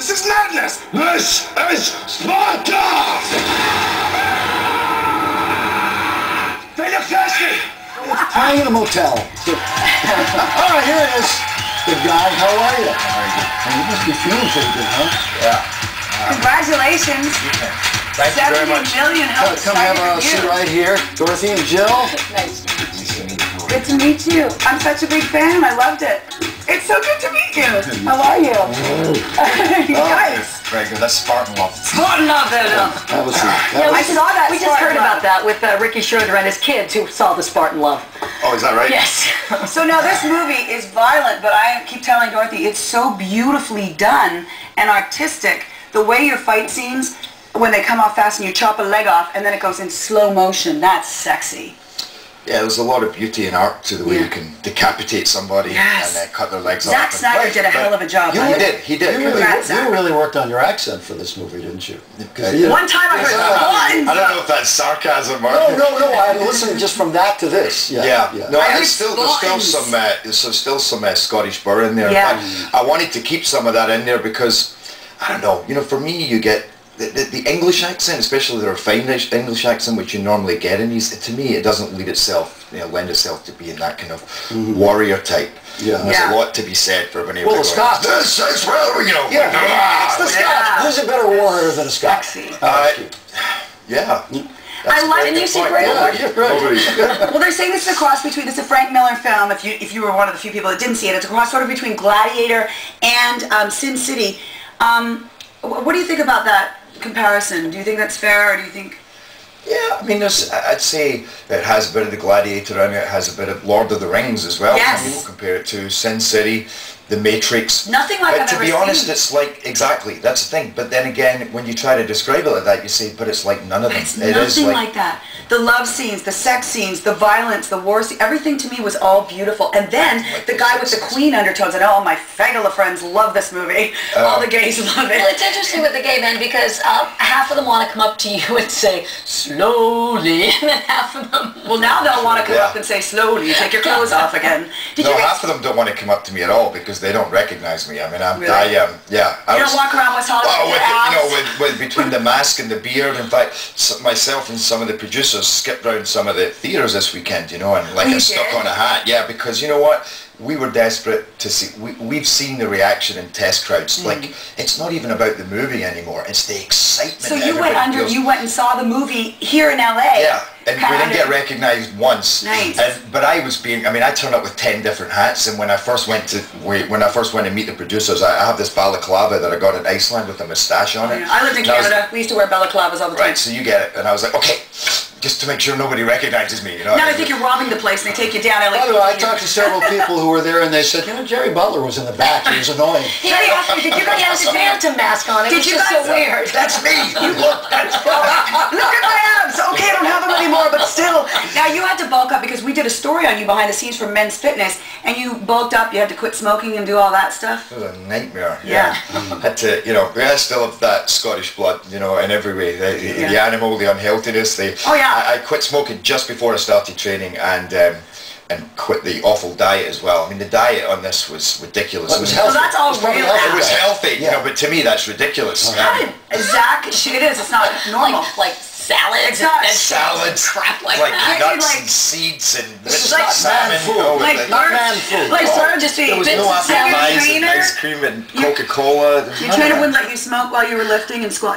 This is madness! This is Sparta! They're thirsty! Playing in a motel. All right, here it is. Good guy, how are you? Very good. You must be feeling pretty good, huh? Yeah. Congratulations. Thank you very much. 17 million. How Come have a seat right here. Dorothy and Jill. Nice. Good to meet you. I'm such a big fan. I loved it. It's so good to meet you. How are you? Nice. Very good. That's Spartan love. Spartan love, Have a seat. I saw that. We just heard about that with Ricky Schroeder and his kids who saw the Spartan Love. Oh, is that right? Yes. So now this movie is violent, but I keep telling Dorothy, it's so beautifully done and artistic. The way your fight scenes, when they come off fast and you chop a leg off and then it goes in slow motion, that's sexy. Yeah, there's a lot of beauty and art to the way you can decapitate somebody and then cut their legs off. Zack Snyder did a hell of a job. He did. He did. You really worked on your accent for this movie, didn't you? One time I heard I don't know if that's sarcasm or... No, I'm listening just from that to this. Yeah. No, there's still some Scottish burr in there. Yeah. But I wanted to keep some of that in there because, I don't know, you know, for me you get the English accent, especially the refined English accent, which you normally get in these, to me it doesn't lend itself to being that kind of warrior type. Yeah. There's a lot to be said for being able to the Scot. This is well, you know. It's the Scot. Who's a better warrior than a Scot? Yeah. I love it. You see great work. Right. Well, they're saying this is a cross between, this is a Frank Miller film, if you were one of the few people that didn't see it, it's a cross sort of between Gladiator and Sin City. What do you think about that comparison? Do you think that's fair, or do you think... Yeah, I mean, I'd say it has a bit of the Gladiator in it, it has a bit of Lord of the Rings as well. Yes. Some people compare it to Sin City, The Matrix. Nothing like I've ever seen. But to be honest, it's like, exactly, that's the thing. But then again, when you try to describe it like that, you say, but it's like none of them. It's nothing like that. The love scenes, the sex scenes, the violence, the war scenes, everything to me was all beautiful. And then the guy with the Queen undertones, and all my Fagala friends love this movie. All the gays love it. Well, it's interesting with the gay men because half of them want to come up to you and say, slowly, and then half of them... Well, now they'll want to come up and say, slowly, take your clothes off again. Half of them don't want to come up to me at all because they don't recognize me. I mean, Really? You don't walk around West Hollywood with abs? with between the mask and the beard. In fact, myself and some of the producers skipped around some of the theatres this weekend, you know, and like I stuck on a hat. Yeah, because you know what? We were desperate to see, we've seen the reaction in test crowds. Like, it's not even about the movie anymore, it's the excitement. So you went and saw the movie here in LA. Yeah, and we didn't get recognised once. Nice. But I turned up with 10 different hats, and when I first went to meet the producers, I have this balaclava that I got in Iceland with a moustache on it. I lived in Canada, we used to wear balaclavas all the time. Right, so you get it, and I was like, okay, just to make sure nobody recognises me, you know. Now I think you're robbing the place and they take you down LA. By the way, I talked to several people who were there and they said, you know, Jerry Butler was in the back, he was annoying. He had a Phantom mask on, it was just so weird. That's me! Look at my abs! Okay, I don't have them anymore, but still. Now you had to bulk up because we did a story on you behind the scenes for Men's Fitness, and you bulked up, you had to quit smoking and do all that stuff. It was a nightmare. Yeah. Had to, you know, I still have that Scottish blood, you know, in every way. The animal, the unhealthiness, I quit smoking just before I started training and quit the awful diet as well. I mean, the diet on this was ridiculous. It was healthy. So that's all real. It was healthy, you know, but to me that's ridiculous. How did Zach? It is. It's not normal. Like salads. It's not salads. Crap like that. Nuts like, and seeds and this is like salmon. food. Not man food. Like just there was no apple pies and ice cream and Coca-Cola. Your trainer wouldn't let you smoke while you were lifting and squat.